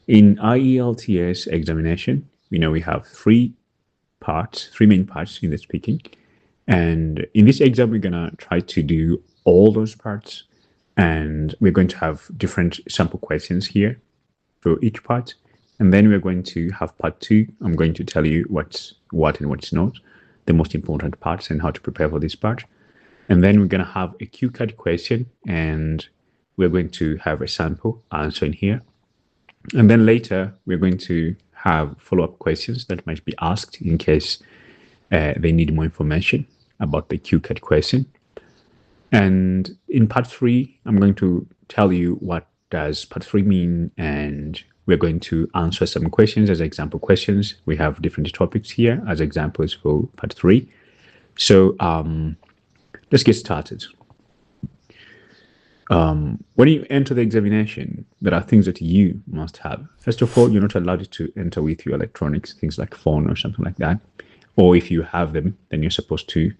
In IELTS examination, we have three main parts in the speaking. And in this exam, we're going to try to do all those parts. And we're going to have different sample questions here for each part. And then we're going to have part two. I'm going to tell you what's what and what's not, the most important parts and how to prepare for this part. And then we're going to have a cue card question, and we're going to have a sample answer in here. And then later, we're going to have follow-up questions that might be asked in case they need more information about the cue card question. And in part three, I'm going to tell you what does part three mean, and we're going to answer some questions as example questions. We have different topics here as examples for part three. So let's get started. When you enter the examination, there are things that you must have. First of all, you're not allowed to enter with your electronics, things like phone or something like that. Or if you have them, then you're supposed to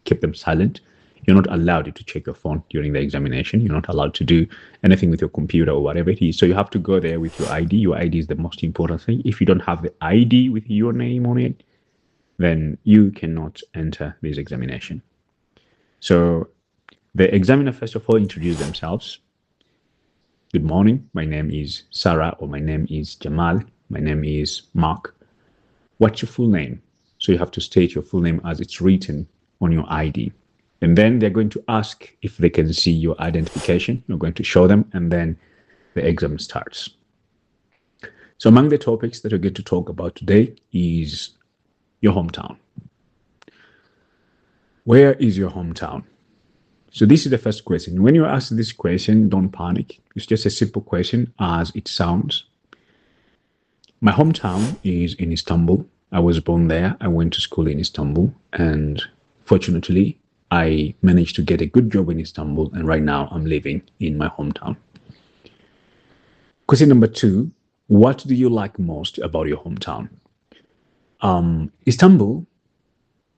keep them silent. You're not allowed to check your phone during the examination. You're not allowed to do anything with your computer or whatever it is. So you have to go there with your ID. Your ID is the most important thing. If you don't have the ID with your name on it, then you cannot enter this examination. So the examiner, first of all, introduce themselves. Good morning. My name is Sarah, or my name is Jamal. My name is Mark. What's your full name? So you have to state your full name as it's written on your ID. And then they're going to ask if they can see your identification. You're going to show them, and then the exam starts. So among the topics that we're going to talk about today is your hometown. Where is your hometown? So this is the first question. When you're asked this question, don't panic. It's just a simple question as it sounds. My hometown is in Istanbul. I was born there. I went to school in Istanbul, and fortunately, I managed to get a good job in Istanbul, and right now I'm living in my hometown. Question number two, what do you like most about your hometown? Istanbul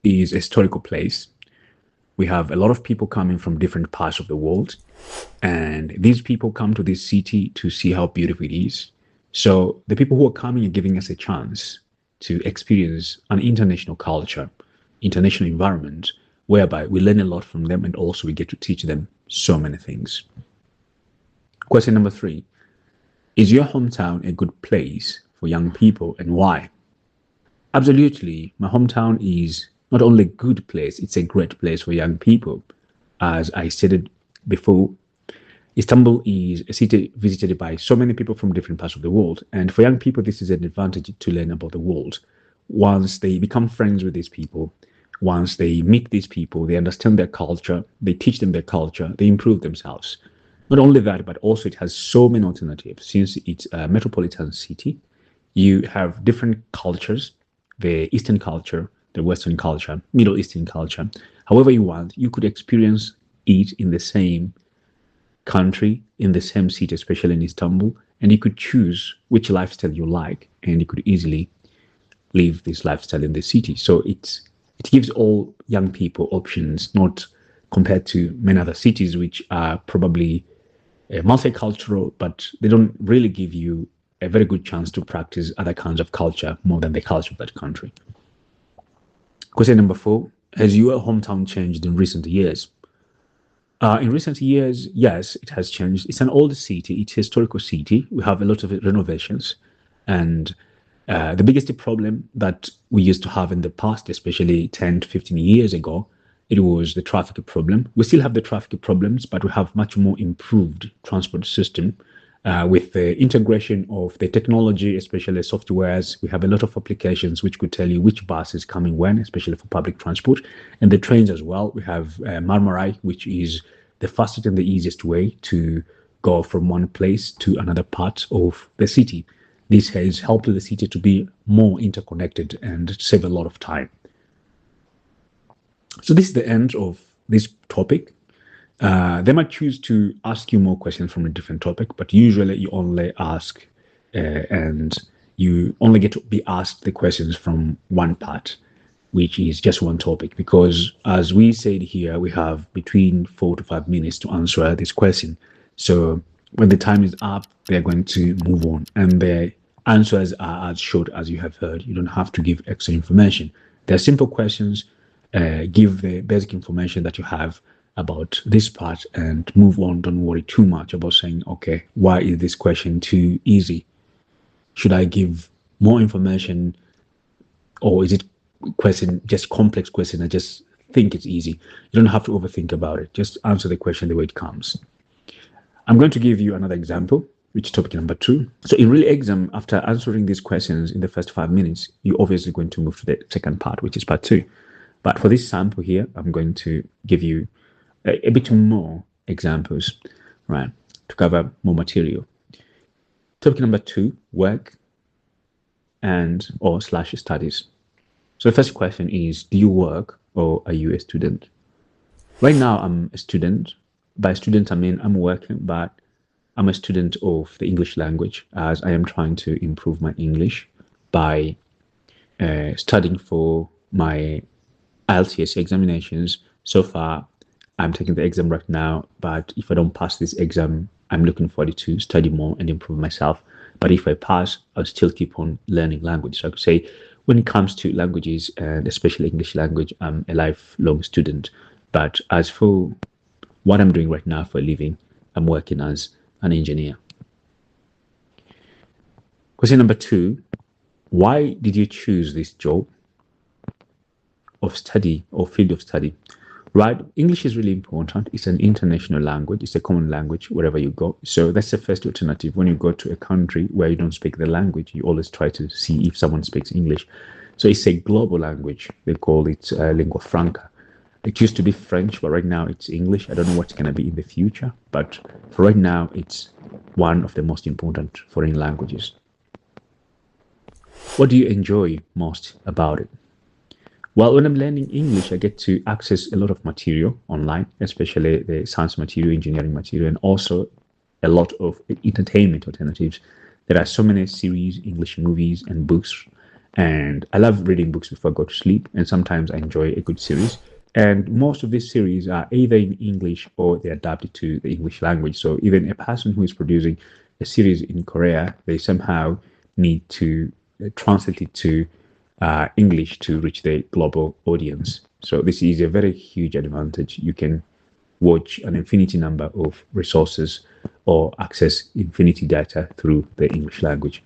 is a historical place. We have a lot of people coming from different parts of the world, and these people come to this city to see how beautiful it is. So the people who are coming are giving us a chance to experience an international culture, international environment, whereby we learn a lot from them, and also we get to teach them so many things. Question number three, is your hometown a good place for young people, and why? Absolutely. My hometown is not only a good place, it's a great place for young people. As I stated before, Istanbul is a city visited by so many people from different parts of the world. And for young people, this is an advantage to learn about the world. Once they become friends with these people, once they meet these people, they understand their culture, they teach them their culture, they improve themselves. Not only that, but also it has so many alternatives. Since it's a metropolitan city, you have different cultures, the Eastern culture, the Western culture, Middle Eastern culture. However you want, you could experience it in the same country, in the same city, especially in Istanbul, and you could choose which lifestyle you like, and you could easily live this lifestyle in the city. So it gives all young people options, not compared to many other cities, which are probably multicultural, but they don't really give you a very good chance to practice other kinds of culture more than the culture of that country. Question number four, has your hometown changed in recent years? In recent years, yes, it has changed. It's an old city. It's a historical city. We have a lot of renovations. And the biggest problem that we used to have in the past, especially 10 to 15 years ago, it was the traffic problem. We still have the traffic problems, but we have much more improved transport system. With the integration of the technology, especially softwares, we have a lot of applications which could tell you which bus is coming when, especially for public transport, and the trains as well. We have Marmaray, which is the fastest and the easiest way to go from one place to another part of the city. This has helped the city to be more interconnected and save a lot of time. So this is the end of this topic. They might choose to ask you more questions from a different topic, but usually you only ask and you only get to be asked the questions from one part, which is just one topic, because as we said here, we have between 4 to 5 minutes to answer this question. So When the time is up, they're going to move on. And the answers are as short as you have heard. You don't have to give extra information. They're simple questions. Give the basic information that you have about this part and move on. Don't worry too much about saying, okay, why is this question too easy? Should I give more information, or is it question just complex question? I just think it's easy. You don't have to overthink about it. Just answer the question the way it comes. I'm going to give you another example, which is topic number 2. So in real exam, after answering these questions in the first 5 minutes, you're obviously going to move to the second part, which is part 2. But for this sample here, I'm going to give you a bit more examples, right, to cover more material. Topic number 2, work and or slash studies. So the first question is, do you work or are you a student? Right now, I'm a student. By student, I mean I'm working, but I'm a student of the English language, as I am trying to improve my English by studying for my IELTS examinations. So far, I'm taking the exam right now, but if I don't pass this exam, I'm looking forward to study more and improve myself. But if I pass, I'll still keep on learning language. So I could say when it comes to languages, and especially English language, I'm a lifelong student. But as for what I'm doing right now for a living, I'm working as an engineer. Question number 2, why did you choose this job of study or field of study? Right, English is really important. It's an international language. It's a common language wherever you go. So that's the first alternative. When you go to a country where you don't speak the language, you always try to see if someone speaks English. So it's a global language. They call it lingua franca. It used to be French, but right now it's English. I don't know what's going to be in the future, but for right now, it's one of the most important foreign languages. What do you enjoy most about it? Well, when I'm learning English, I get to access a lot of material online, especially the science material, engineering material, and also a lot of entertainment alternatives. There are so many series, English movies, and books. And I love reading books before I go to sleep. And sometimes I enjoy a good series. And most of these series are either in English or they're adapted to the English language. So even a person who is producing a series in Korea, they somehow need to translate it to English to reach the global audience. So this is a very huge advantage. You can watch an infinity number of resources or access infinity data through the English language.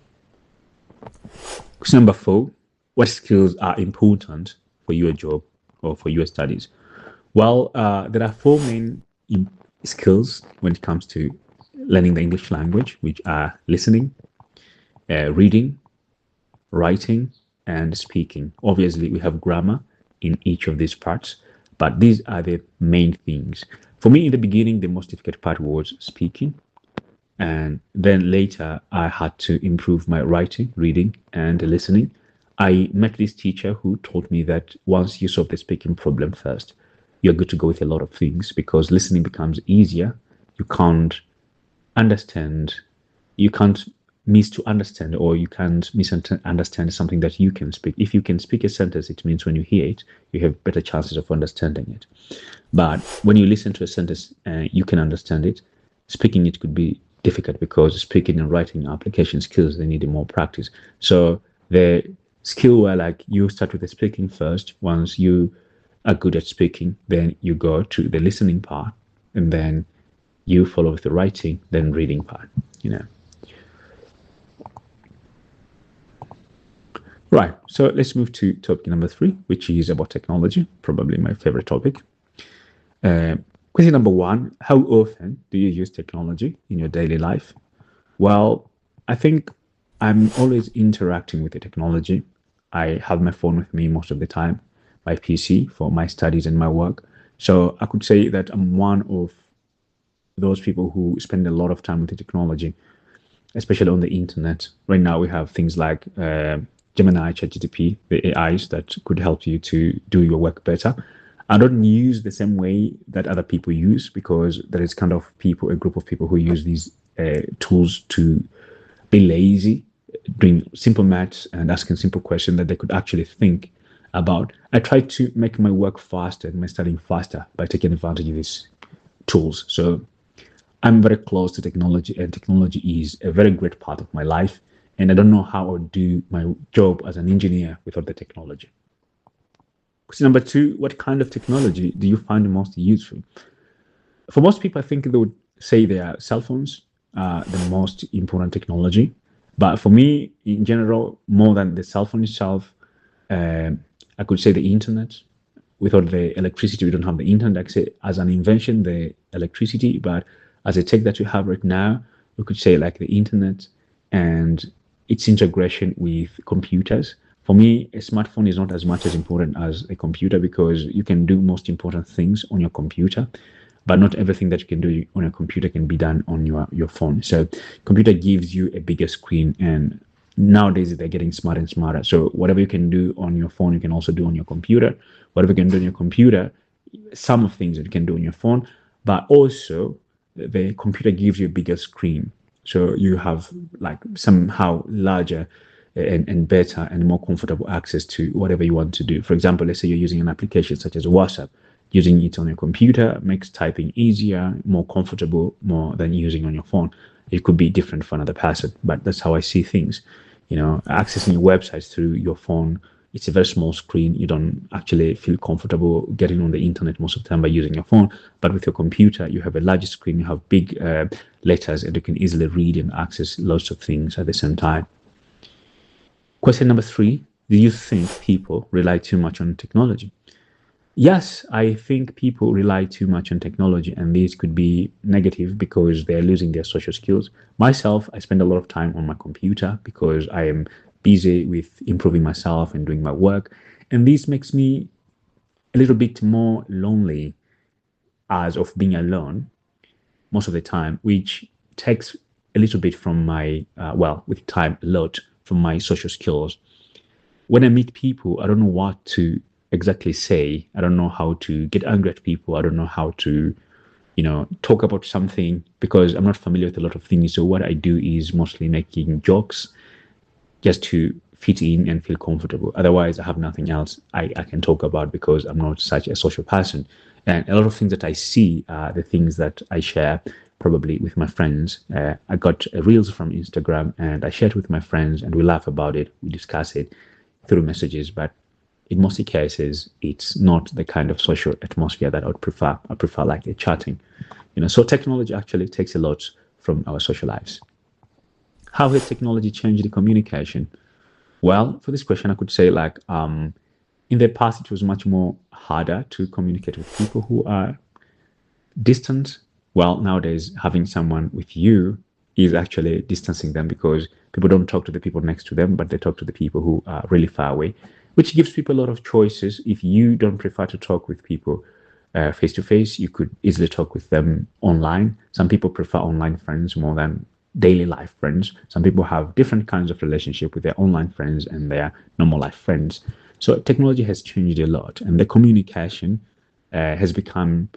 Question number 4, what skills are important for your job or for your studies? Well, there are 4 main skills when it comes to learning the English language, which are listening, reading, writing, and speaking. Obviously, we have grammar in each of these parts, but these are the main things. For me, in the beginning, the most difficult part was speaking. And then later, I had to improve my writing, reading, and listening. I met this teacher who told me that once you solve the speaking problem first, you're good to go with a lot of things because listening becomes easier. You can't understand, you can't miss to understand, or you can't misunderstand something that you can speak. If you can speak a sentence, it means when you hear it, you have better chances of understanding it. But when you listen to a sentence, you can understand it. Speaking it could be difficult because speaking and writing application skills, they need more practice. So the skill where like you start with the speaking first, once you are good at speaking, then you go to the listening part, and then you follow with the writing, then reading part, you know. Right, so let's move to topic number 3, which is about technology, probably my favorite topic. Question number 1, how often do you use technology in your daily life? Well, I think I'm always interacting with the technology. I have my phone with me most of the time, my PC for my studies and my work. So I could say that I'm one of those people who spend a lot of time with the technology, especially on the internet. Right now, we have things like Gemini, ChatGPT, the AIs that could help you to do your work better. I don't use the same way that other people use because there is kind of a group of people who use these tools to be lazy, doing simple maths and asking simple questions that they could actually think about. I try to make my work faster and my studying faster by taking advantage of these tools. So I'm very close to technology, and technology is a very great part of my life. And I don't know how I would do my job as an engineer without the technology. Question number two: what kind of technology do you find the most useful? For most people, I think they would say their cell phones are the most important technology. But for me, in general, more than the cell phone itself, I could say the internet. Without the electricity, we don't have the internet. As an invention, the electricity, but as a tech that we have right now, we could say like the internet and its integration with computers. For me, a smartphone is not as much as important as a computer because you can do most important things on your computer, but not everything that you can do on a computer can be done on your phone. So computer gives you a bigger screen, and nowadays they're getting smarter and smarter. So whatever you can do on your phone, you can also do on your computer. Whatever you can do on your computer, some of things that you can do on your phone, but also the computer gives you a bigger screen. So you have like somehow larger and better and more comfortable access to whatever you want to do. For example, let's say you're using an application such as WhatsApp. Using it on your computer makes typing easier, more comfortable, more than using on your phone. It could be different for another person, but that's how I see things. Accessing websites through your phone, it's a very small screen. You don't actually feel comfortable getting on the internet most of the time by using your phone. But with your computer, you have a larger screen, you have big letters, and you can easily read and access lots of things at the same time. Question number three: do you think people rely too much on technology? Yes, I think people rely too much on technology, and this could be negative because they're losing their social skills. Myself, I spend a lot of time on my computer because I am busy with improving myself and doing my work. And this makes me a little bit more lonely as of being alone most of the time, which takes a little bit from my, with time, a lot from my social skills. When I meet people, I don't know what to exactly say. I don't know how to get angry at people. I don't know how to, talk about something because I'm not familiar with a lot of things. So what I do is mostly making jokes just to fit in and feel comfortable. Otherwise, I have nothing else I can talk about because I'm not such a social person. And a lot of things that I see are the things that I share probably with my friends. I got reels from Instagram and I share it with my friends and we laugh about it. We discuss it through messages, but in most cases, it's not the kind of social atmosphere that I would prefer. I prefer like a chatting, So technology actually takes a lot from our social lives. How has technology changed the communication? Well, for this question, I could say in the past, it was much more harder to communicate with people who are distant. Well, nowadays, having someone with you is actually distancing them because people don't talk to the people next to them, but they talk to the people who are really far away, which gives people a lot of choices. If you don't prefer to talk with people face to face, you could easily talk with them online. Some people prefer online friends more than daily life friends. Some people have different kinds of relationship with their online friends and their normal life friends. So technology has changed a lot, and the communication has become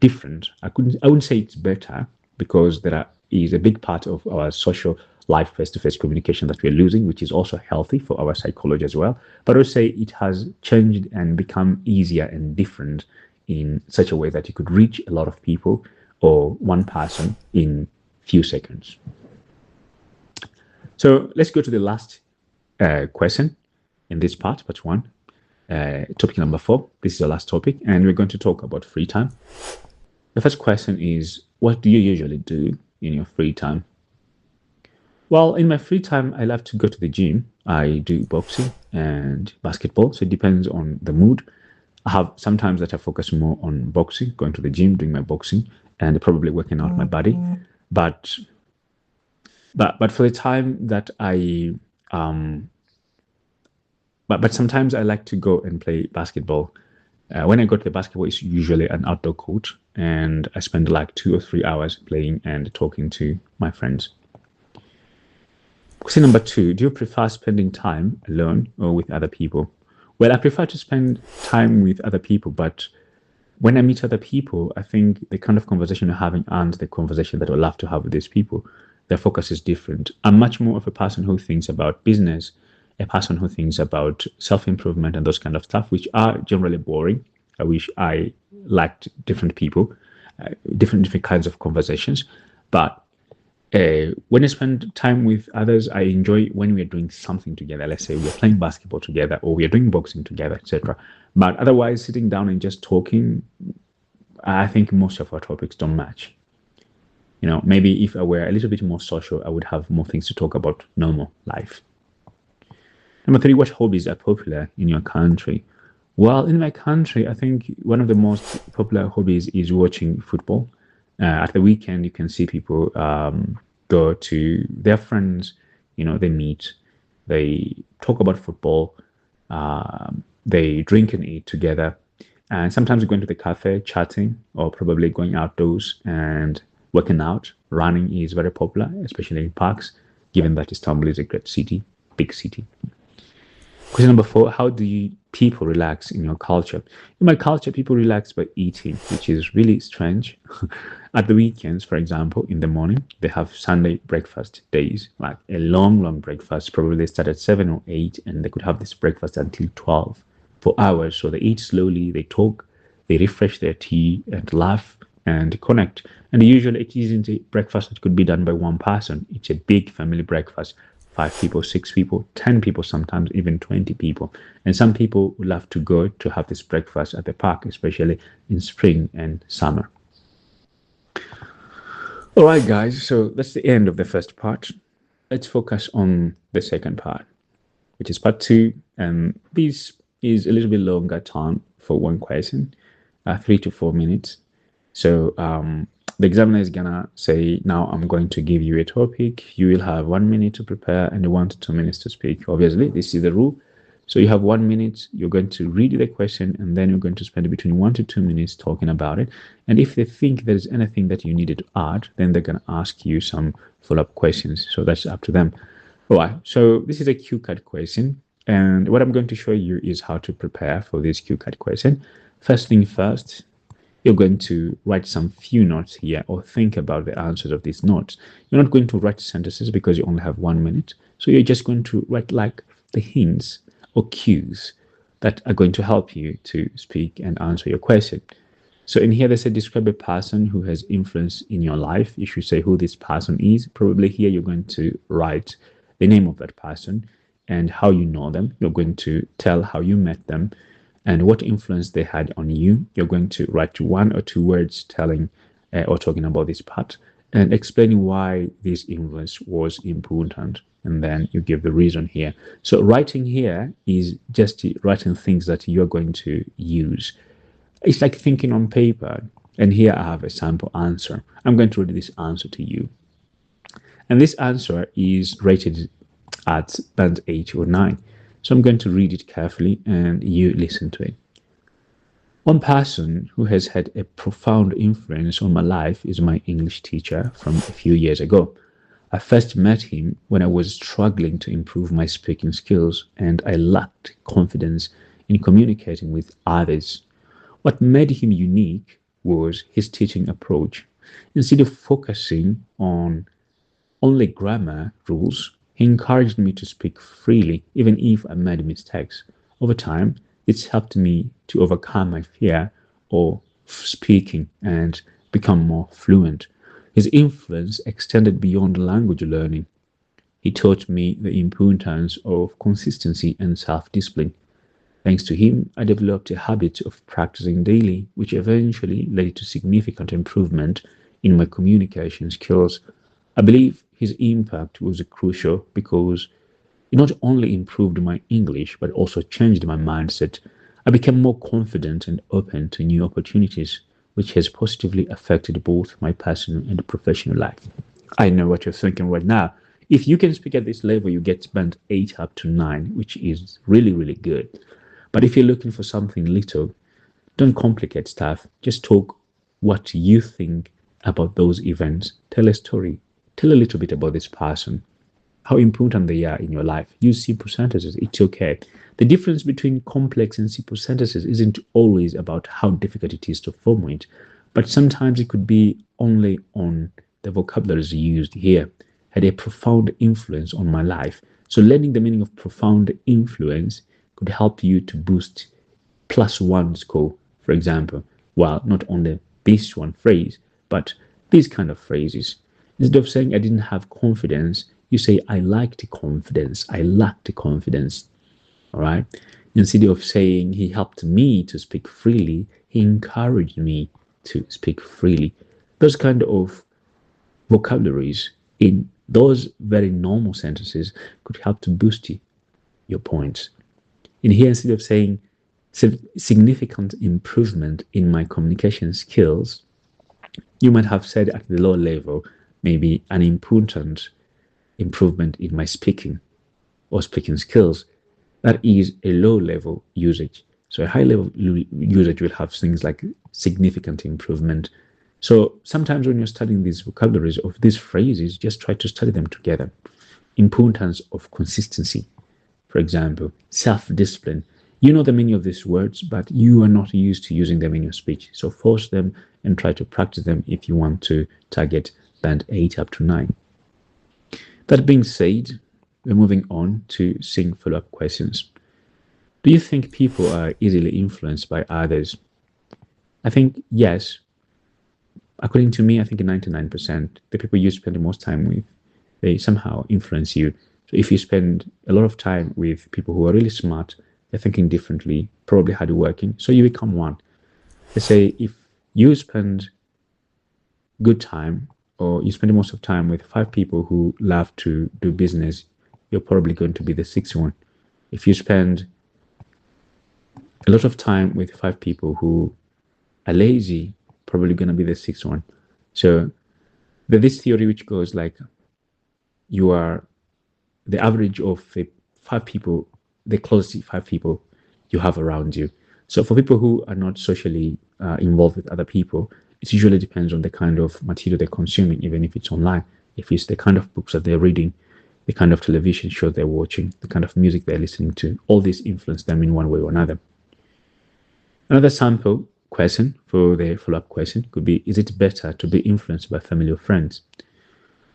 different. I wouldn't say it's better because is a big part of our social life face-to-face communication that we're losing, which is also healthy for our psychology as well. But I would say it has changed and become easier and different in such a way that you could reach a lot of people or one person in few seconds. So let's go to the last question in this part one. Topic number 4. This is the last topic, and we're going to talk about free time. The first question is, what do you usually do in your free time? Well, in my free time, I love to go to the gym. I do boxing and basketball, so it depends on the mood. I have sometimes that I focus more on boxing, going to the gym, doing my boxing, and probably working out my body. But for the time that but sometimes I like to go and play basketball. When I go to the basketball, it's usually an outdoor court, and I spend like 2 or 3 hours playing and talking to my friends. Question number 2, do you prefer spending time alone or with other people? Well, I prefer to spend time with other people, but when I meet other people, I think the kind of conversation you're having and the conversation that I love to have with these people, their focus is different. I'm much more of a person who thinks about business, a person who thinks about self-improvement and those kind of stuff, which are generally boring. I wish I liked different people. different kinds of conversations. But when I spend time with others, I enjoy when we are doing something together. Let's say we are playing basketball together or we are doing boxing together, etc. But otherwise, sitting down and just talking, I think most of our topics don't match. Maybe if I were a little bit more social, I would have more things to talk about normal life. Number 3, what hobbies are popular in your country? Well, in my country, I think one of the most popular hobbies is watching football. At the weekend, you can see people go to their friends, they meet, they talk about football, they drink and eat together, and sometimes going to the cafe, chatting, or probably going outdoors and working out. Running is very popular, especially in parks, given that Istanbul is a great city, big city. Question number 4, how do people relax in your culture? In my culture, people relax by eating, which is really strange. At the weekends, for example, in the morning, they have Sunday breakfast days, like a long breakfast. Probably they start at 7 or 8, and they could have this breakfast until 12 for hours. So they eat slowly, they talk, they refresh their tea and laugh and connect. And usually it isn't a breakfast that could be done by one person. It's a big family breakfast. 5 people, 6 people, 10 people, sometimes even 20 people. And some people would love to go to have this breakfast at the park, especially in spring and summer. All right, guys, so that's the end of the first part. Let's focus on the second part, which is part 2. And this is a little bit longer time for one question, 3 to 4 minutes. So the examiner is gonna say, now I'm going to give you a topic. You will have 1 minute to prepare and 1 to 2 minutes to speak. Obviously, this is the rule. So you have 1 minute, you're going to read the question, and then you're going to spend between 1 to 2 minutes talking about it. And if they think there's anything that you needed to add, then they're going to ask you some follow-up questions. So that's up to them. All right, so this is a cue card question. And what I'm going to show you is how to prepare for this cue card question. First thing first, you're going to write some few notes here or think about the answers of these notes. You're not going to write sentences because you only have 1 minute. So you're just going to write like the hints or cues that are going to help you to speak and answer your question. So in here, they say describe a person who has influence in your life. You should say who this person is. Probably here you're going to write the name of that person and how you know them. You're going to tell how you met them and what influence they had on you. You're going to write 1 or 2 words telling or talking about this part and explaining why this influence was important. And then you give the reason here. So writing here is just writing things that you're going to use. It's like thinking on paper. And here I have a sample answer. I'm going to read this answer to you. And this answer is rated at band 8 or 9. So I'm going to read it carefully and you listen to it. One person who has had a profound influence on my life is my English teacher from a few years ago. I first met him when I was struggling to improve my speaking skills and I lacked confidence in communicating with others. What made him unique was his teaching approach. Instead of focusing on only grammar rules, he encouraged me to speak freely, even if I made mistakes. Over time, it's helped me to overcome my fear of speaking and become more fluent. His influence extended beyond language learning. He taught me the importance of consistency and self-discipline. Thanks to him, I developed a habit of practicing daily, which eventually led to significant improvement in my communication skills. I believe his impact was crucial because it not only improved my English, but also changed my mindset. I became more confident and open to new opportunities, which has positively affected both my personal and professional life. I know what you're thinking right now. If you can speak at this level, you get band 8 up to 9, which is really, really good. But if you're looking for something little, don't complicate stuff. Just talk what you think about those events. Tell a story. Tell a little bit about this person, how important they are in your life. Use simple sentences. It's okay. The difference between complex and simple sentences isn't always about how difficult it is to form it, but sometimes it could be only on the vocabularies used here. Had a profound influence on my life. So learning the meaning of profound influence could help you to boost +1 score, for example, while not only this one phrase, but these kind of phrases. Instead of saying I didn't have confidence, you say I lacked confidence. I lacked confidence. All right. Instead of saying he helped me to speak freely, he encouraged me to speak freely. Those kind of vocabularies in those very normal sentences could help to boost your points. In here, instead of saying significant improvement in my communication skills, you might have said at the lower level, maybe an important improvement in my speaking or speaking skills. That is a low level usage. So a high level usage will have things like significant improvement. So sometimes when you're studying these vocabularies of these phrases, just try to study them together. Importance of consistency, for example, self-discipline. You know the meaning of these words, but you are not used to using them in your speech. So force them and try to practice them if you want to target band 8 up to 9. That being said, we're moving on to seeing follow-up questions. Do you think people are easily influenced by others? I think yes. According to me, I think 99%, the people you spend the most time with, they somehow influence you. So if you spend a lot of time with people who are really smart, they're thinking differently, probably hardworking, so you become one. Let's say if you spend good time or you spend most of time with 5 people who love to do business, you're probably going to be the 6th one. If you spend a lot of time with 5 people who are lazy, probably going to be the 6th one. So there's this theory which goes like you are the average of the 5 people, the closest 5 people you have around you. So for people who are not socially involved with other people, it usually depends on the kind of material they're consuming, even if it's online. If it's the kind of books that they're reading, the kind of television shows they're watching, the kind of music they're listening to, all this influence them in one way or another. Another sample question for the follow-up question could be, is it better to be influenced by family or friends?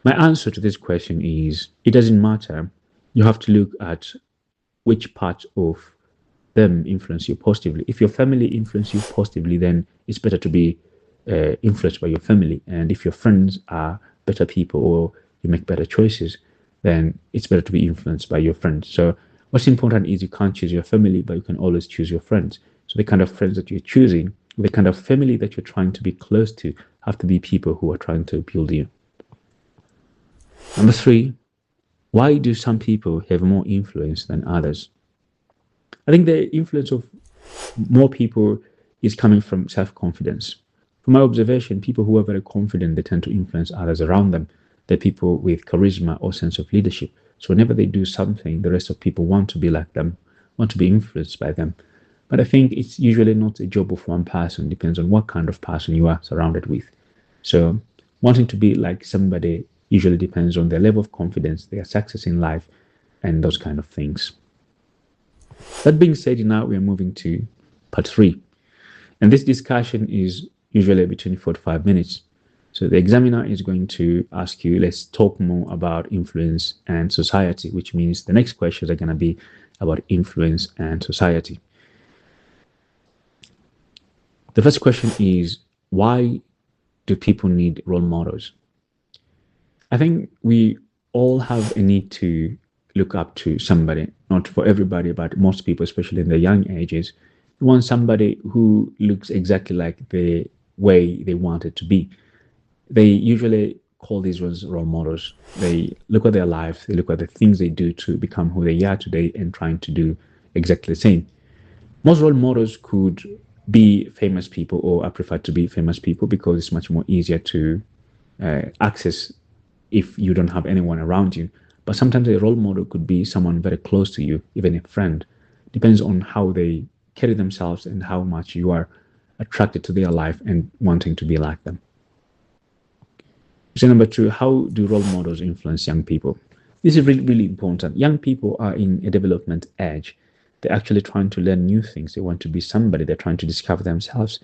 My answer to this question is, it doesn't matter. You have to look at which part of them influence you positively. If your family influence you positively, then it's better to be influenced by your family. And if your friends are better people or you make better choices, then it's better to be influenced by your friends. So what's important is you can't choose your family, but you can always choose your friends. So the kind of friends that you're choosing, the kind of family that you're trying to be close to, have to be people who are trying to build you. Number 3, why do some people have more influence than others? I think the influence of more people is coming from self-confidence. From my observation, people who are very confident, they tend to influence others around them. They're people with charisma or sense of leadership. So whenever they do something, the rest of people want to be like them, want to be influenced by them. But I think it's usually not a job of one person. It depends on what kind of person you are surrounded with. So wanting to be like somebody usually depends on their level of confidence, their success in life, and those kind of things. That being said, now we are moving to part 3. And this discussion is usually between 4 to 5 minutes. So the examiner is going to ask you, let's talk more about influence and society, which means the next questions are going to be about influence and society. The first question is, why do people need role models? I think we all have a need to look up to somebody, not for everybody, but most people, especially in the young ages, want somebody who looks exactly like the way they want it to be. They usually call these ones role models. They look at their life, they look at the things they do to become who they are today and trying to do exactly the same. Most role models could be famous people, or I prefer to be famous people because it's much more easier to access if you don't have anyone around you. But sometimes a role model could be someone very close to you, even a friend. Depends on how they carry themselves and how much you are attracted to their life and wanting to be like them. So number 2, how do role models influence young people? This is really, really important. Young people are in a development age. They're actually trying to learn new things. They want to be somebody. They're trying to discover themselves.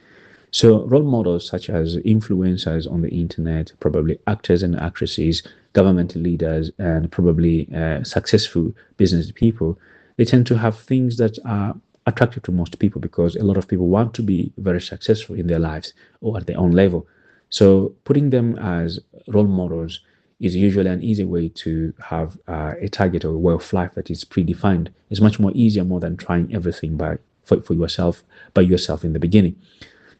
So role models such as influencers on the internet, probably actors and actresses, government leaders, and probably successful business people, they tend to have things that are attractive to most people because a lot of people want to be very successful in their lives or at their own level. So putting them as role models is usually an easy way to have a target or a way of life that is predefined. It's much more easier more than trying everything for yourself by yourself in the beginning.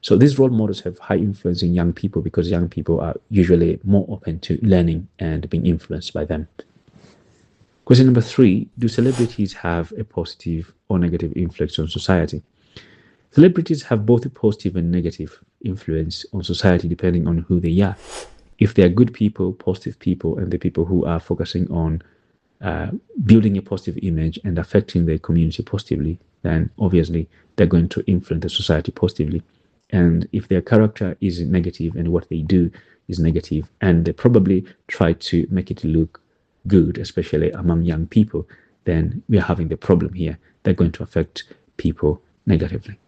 So these role models have high influence in young people because young people are usually more open to learning and being influenced by them. Question number 3, do celebrities have a positive or negative influence on society? Celebrities have both a positive and negative influence on society depending on who they are. If they are good people, positive people, and the people who are focusing on building a positive image and affecting their community positively, then obviously they're going to influence the society positively. And if their character is negative and what they do is negative, and they probably try to make it look good, especially among young people, then we are having the problem here. They're going to affect people negatively.